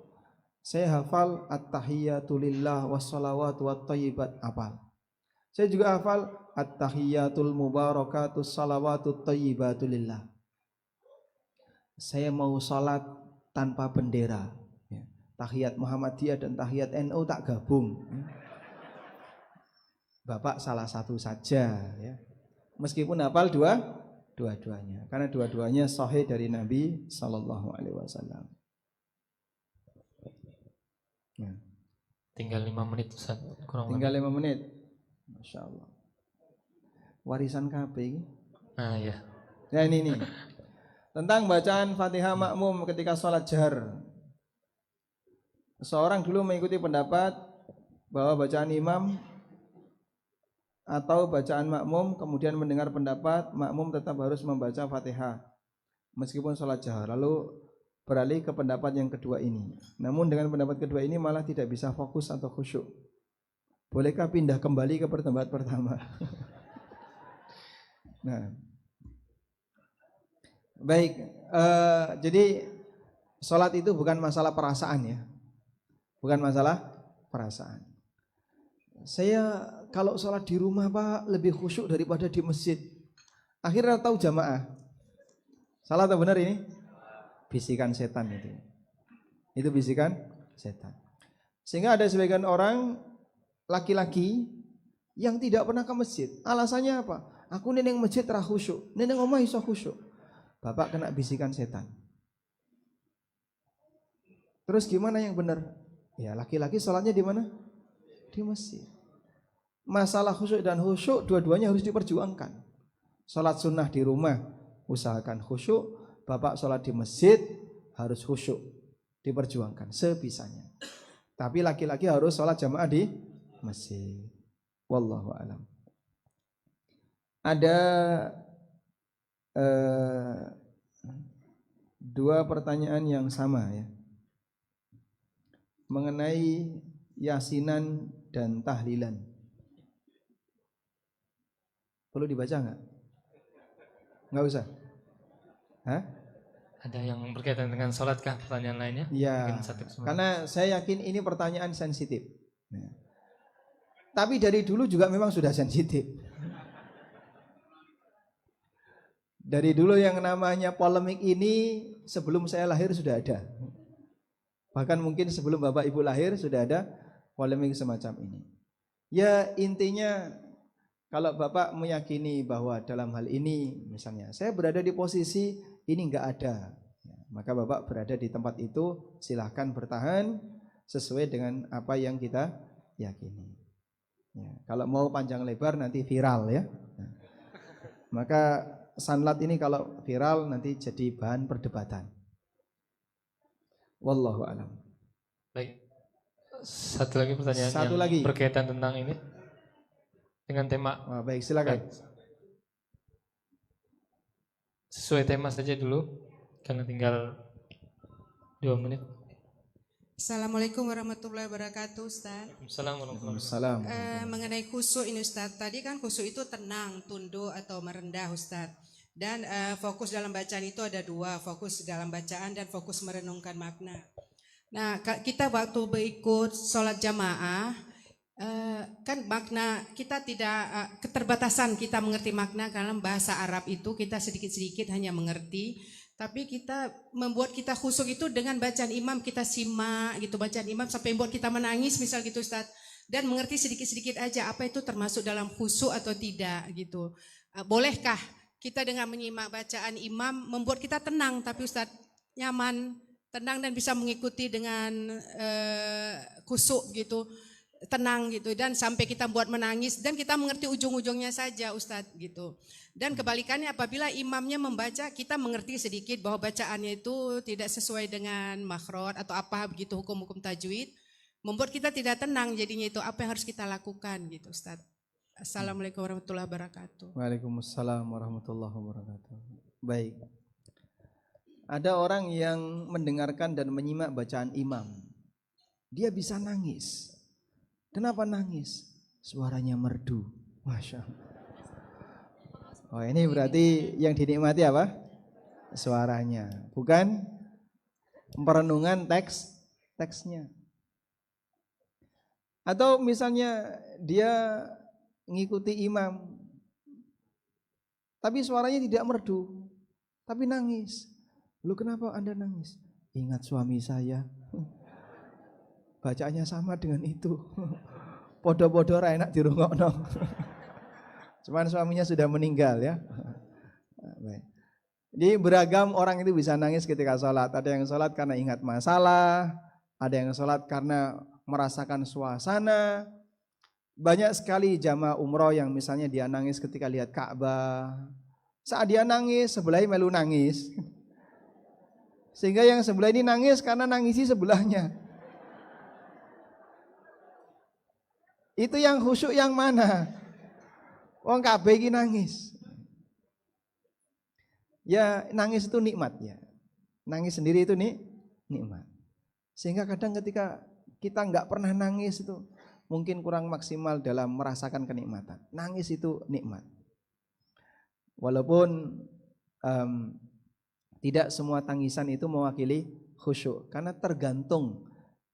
Saya hafal at-tahiyyatu lillah wassalawatu wattayyibat, hafal. Saya juga hafal at-tahiyyatul mubarakatus salawatut thayyibatu lillah. Saya mau salat tanpa bendera. Tahiyat Muhammadiyah dan tahiyat NU tak gabung. Bapak salah satu saja ya. Meskipun hafal dua-duanya karena dua-duanya sahih dari Nabi sallallahu alaihi wasallam. Ya.
Tinggal 5 menit Ustaz.
Tinggal 5 menit. Masya Allah. Warisan KB ini.
Nah ya.
Ya ini nih. Tentang bacaan Fatihah makmum ketika sholat jahar. Seorang dulu mengikuti pendapat bahwa bacaan imam atau bacaan makmum, kemudian mendengar pendapat makmum tetap harus membaca Fatihah meskipun sholat jahar, lalu beralih ke pendapat yang kedua ini. Namun dengan pendapat kedua ini malah tidak bisa fokus atau khusyuk. Bolehkah pindah kembali ke pendapat pertama? Nah, baik, jadi sholat itu bukan masalah perasaan ya, bukan masalah perasaan. Saya kalau sholat di rumah Pak lebih khusyuk daripada di masjid. Akhirnya tahu jamaah. Salah atau benar ini? Bisikan setan itu. Itu bisikan setan. Sehingga ada sebagian orang laki-laki yang tidak pernah ke masjid. Alasannya apa? Aku neneng masjid ra khusyuk, neneng omah iso khusyuk. Bapak kena bisikan setan. Terus gimana yang benar? Ya laki-laki sholatnya di mana? Di masjid. Masalah khusyuk dan khusyuk dua-duanya harus diperjuangkan. Sholat sunnah di rumah usahakan khusyuk. Bapak sholat di masjid harus khusyuk. Diperjuangkan sebisanya. Tapi laki-laki harus sholat jamaah di masjid. Wallahu a'lam. Ada dua pertanyaan yang sama ya. Mengenai yasinan dan tahlilan. Perlu dibaca enggak? Enggak usah. Hah?
Ada yang berkaitan dengan sholat kah pertanyaan lainnya?
Iya. Karena saya yakin ini pertanyaan sensitif. Ya. Tapi dari dulu juga memang sudah sensitif. Dari dulu yang namanya polemik ini sebelum saya lahir sudah ada. Bahkan mungkin sebelum Bapak Ibu lahir sudah ada polemik semacam ini. Ya intinya kalau Bapak meyakini bahwa dalam hal ini misalnya saya berada di posisi ini enggak ada, ya, maka Bapak berada di tempat itu silahkan bertahan sesuai dengan apa yang kita yakini. Ya, kalau mau panjang lebar nanti viral ya. Nah, maka sanlat ini kalau viral nanti jadi bahan perdebatan. Wallahu a'lam.
Baik. Satu lagi pertanyaan yang berkaitan tentang ini dengan tema.
Oh, baik, silakan. Baik.
Sesuai tema saja dulu karena tinggal 2 menit.
Assalamualaikum warahmatullahi wabarakatuh, Ustaz.
Assalamualaikum.
Mengenai khusyuk ini Ustaz, tadi kan khusyuk itu tenang, tunduk atau merendah Ustaz. Dan fokus dalam bacaan itu ada 2, fokus dalam bacaan dan fokus merenungkan makna. Nah, kita waktu berikut sholat jamaah, kan makna kita tidak keterbatasan kita mengerti makna karena bahasa Arab itu kita sedikit-sedikit hanya mengerti. Tapi kita membuat kita khusyuk itu dengan bacaan imam kita simak gitu, bacaan imam sampai membuat kita menangis misal gitu Ustaz. Dan mengerti sedikit-sedikit aja apa itu termasuk dalam khusyuk atau tidak gitu. Bolehkah kita dengan menyimak bacaan imam membuat kita tenang tapi Ustaz nyaman, tenang dan bisa mengikuti dengan khusyuk gitu, tenang gitu, dan sampai kita buat menangis dan kita mengerti ujung-ujungnya saja Ustadz gitu. Dan kebalikannya apabila imamnya membaca, kita mengerti sedikit bahwa bacaannya itu tidak sesuai dengan makhraj atau apa begitu hukum-hukum tajwid, membuat kita tidak tenang jadinya. Itu apa yang harus kita lakukan gitu Ustadz. Assalamualaikum warahmatullahi wabarakatuh.
Waalaikumsalam warahmatullahi wabarakatuh. Baik. Ada orang yang mendengarkan dan menyimak bacaan imam. Dia bisa nangis. Kenapa nangis? Suaranya merdu. Masya Allah. Oh, ini berarti yang dinikmati apa? Suaranya, bukan perenungan teksnya. Atau misalnya dia ngikuti imam, tapi suaranya tidak merdu, tapi nangis. Lu kenapa Anda nangis? Ingat suami saya. Bacaannya sama dengan itu. Podo-podo ra enak dirungokno. Cuman suaminya sudah meninggal ya. Jadi beragam orang itu bisa nangis ketika sholat. Ada yang sholat karena ingat masalah, ada yang sholat karena merasakan suasana. Banyak sekali jamaah umroh yang misalnya dia nangis ketika lihat Ka'bah. Saat dia nangis, sebelahnya melu nangis. Sehingga yang sebelah ini nangis karena nangisi sebelahnya. Itu yang khusyuk yang mana? Wong kabeh iki nangis. Ya nangis itu nikmat ya. Nangis sendiri itu nikmat. Sehingga kadang ketika kita nggak pernah nangis itu mungkin kurang maksimal dalam merasakan kenikmatan. Nangis itu nikmat. Walaupun tidak semua tangisan itu mewakili khusyuk, karena tergantung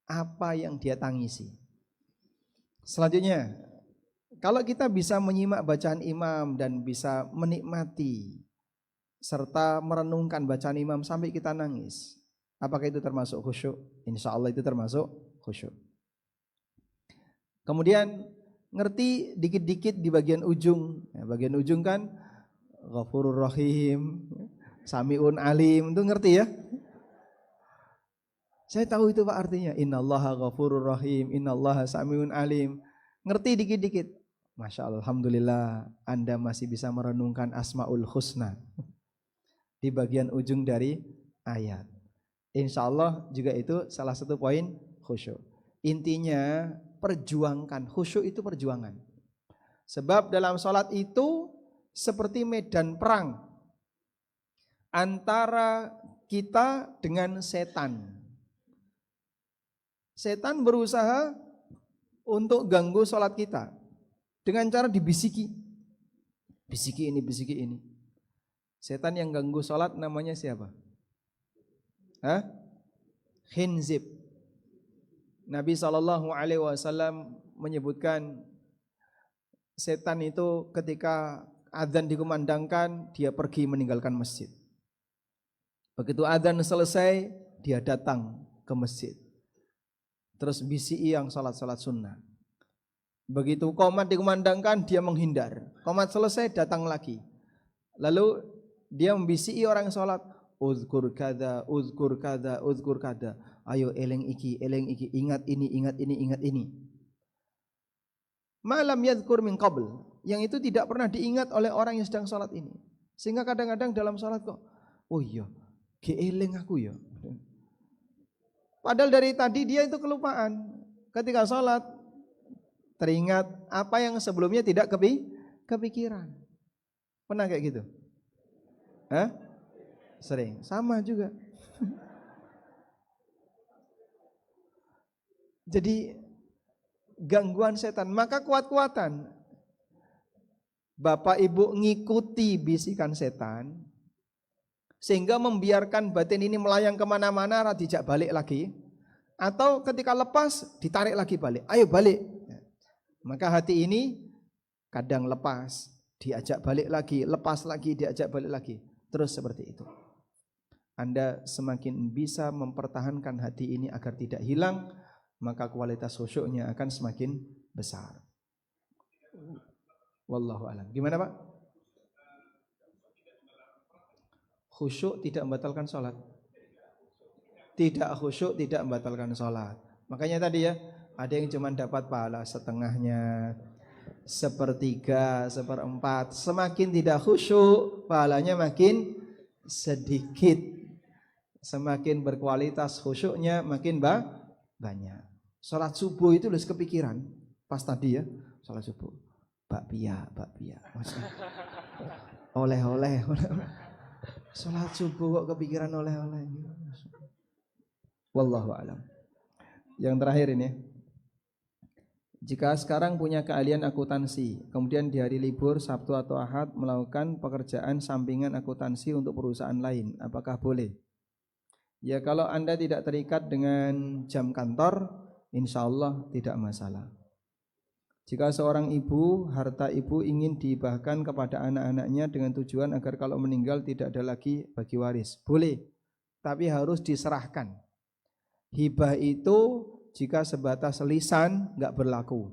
apa yang dia tangisi. Selanjutnya, kalau kita bisa menyimak bacaan imam dan bisa menikmati serta merenungkan bacaan imam sampai kita nangis, apakah itu termasuk khusyuk? Insya Allah itu termasuk khusyuk. Kemudian ngerti dikit-dikit di bagian ujung. Ya, bagian ujung kan Ghafurur Rahim, Sami'un Alim, itu ngerti ya? Saya tahu itu Pak artinya. Innallaha Ghafurur Rahim, Innallaha Sami'un Alim. Ngerti dikit-dikit. Masya Allah, alhamdulillah Anda masih bisa merenungkan Asmaul Husna di bagian ujung dari ayat. Insya Allah juga itu salah satu poin khusyuk. Intinya perjuangkan, khusyuk itu perjuangan. Sebab dalam sholat itu seperti medan perang antara kita dengan setan. Setan berusaha untuk ganggu sholat kita dengan cara dibisiki. Bisiki ini, bisiki ini. Setan yang ganggu sholat namanya siapa? Khinzib. Nabi SAW menyebutkan setan itu ketika adzan dikumandangkan, dia pergi meninggalkan masjid. Begitu adzan selesai, dia datang ke masjid. Terus bisi yang salat-salat sunnah. Begitu qomat dikumandangkan, dia menghindar. Qomat selesai, datang lagi. Lalu dia membisi orang salat, uzkur kada, uzkur kada, uzkur kada. Ayo eleng iki, ingat ini, ingat ini, ingat ini. Malam yadhkur min qabl, yang itu tidak pernah diingat oleh orang yang sedang salat ini. Sehingga kadang-kadang dalam salat kok, oh iya, keeleng aku ya. Padahal dari tadi dia itu kelupaan. Ketika salat teringat apa yang sebelumnya tidak kepikiran. Pernah kayak gitu? Sering, sama juga. Jadi gangguan setan, maka kuat-kuatan Bapak Ibu ngikuti bisikan setan sehingga membiarkan batin ini melayang kemana-mana, dijak balik lagi, atau ketika lepas ditarik lagi balik, ayo balik. Maka hati ini kadang lepas, diajak balik lagi, lepas lagi, diajak balik lagi, terus seperti itu. Anda semakin bisa mempertahankan hati ini agar tidak hilang, maka kualitas khusyuknya akan semakin besar. Wallahu a'lam. Gimana Pak? Khusyuk tidak membatalkan sholat. tidak khusyuk tidak membatalkan sholat. Makanya tadi ya, ada yang cuma dapat pahala setengahnya, sepertiga, seperempat. Semakin tidak khusyuk, pahalanya makin sedikit. Semakin berkualitas khusyuknya makin banyak. Sholat subuh itu harus kepikiran. Pas tadi ya, sholat subuh. Bakpia. Oleh-oleh. Sholat subuh kok kepikiran oleh-oleh. Wallahu a'lam. Yang terakhir ini. Jika sekarang punya keahlian akuntansi, kemudian di hari libur Sabtu atau Ahad melakukan pekerjaan sampingan akuntansi untuk perusahaan lain, apakah boleh? Ya, kalau Anda tidak terikat dengan jam kantor, insya Allah tidak masalah. Jika seorang ibu, harta ibu ingin dihibahkan kepada anak-anaknya dengan tujuan agar kalau meninggal tidak ada lagi bagi waris, boleh, tapi harus diserahkan. Hibah itu jika sebatas lisan enggak berlaku.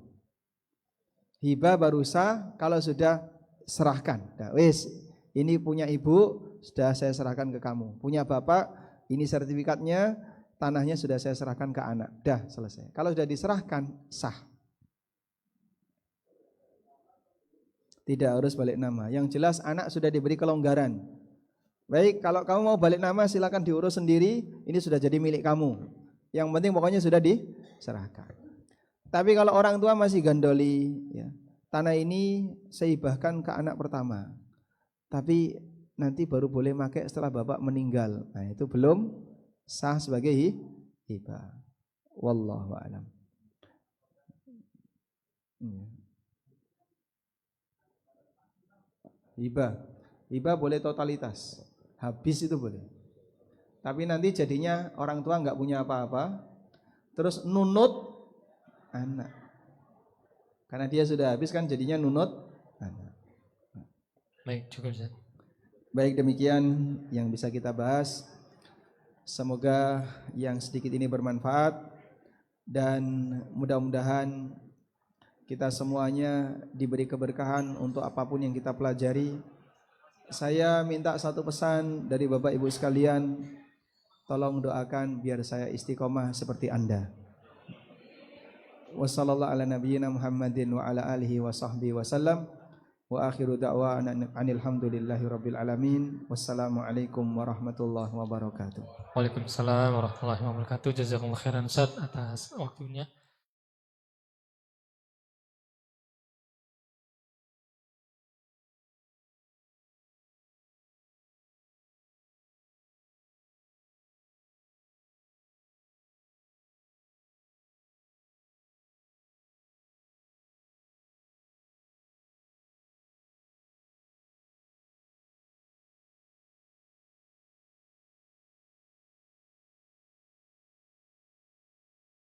Hibah baru sah kalau sudah serahkan. Nah, wis, ini punya ibu, sudah saya serahkan ke kamu. Punya bapak, ini sertifikatnya, tanahnya sudah saya serahkan ke anak. Dah selesai. Kalau sudah diserahkan, sah. Tidak harus balik nama. Yang jelas anak sudah diberi kelonggaran. Baik, kalau kamu mau balik nama silakan diurus sendiri. Ini sudah jadi milik kamu. Yang penting pokoknya sudah diserahkan. Tapi kalau orang tua masih gandoli, ya, tanah ini saya hibahkan ke anak pertama. Tapi nanti baru boleh pakai setelah bapak meninggal. Nah, itu belum sah sebagai hibah. Wallahu a'lam. Hibah boleh totalitas. Habis itu boleh. Tapi nanti jadinya orang tua enggak punya apa-apa, terus nunut anak. Karena dia sudah habis kan jadinya nunut anak.
Baik, cukup Ustaz.
Baik, demikian yang bisa kita bahas. Semoga yang sedikit ini bermanfaat dan mudah-mudahan kita semuanya diberi keberkahan untuk apapun yang kita pelajari. Saya minta satu pesan dari Bapak Ibu sekalian, tolong doakan biar saya istiqomah seperti Anda. Wassallallahu ala nabiyyina Muhammadin wa ala alihi wa sahbihi wasallam. Wa akhiru da'wana anil hamdulillahi rabbil alamin. Wassalamualaikum warahmatullahi wabarakatuh.
Waalaikumsalam warahmatullahi wabarakatuh. Jazakumullah khairan Ustaz atas waktunya.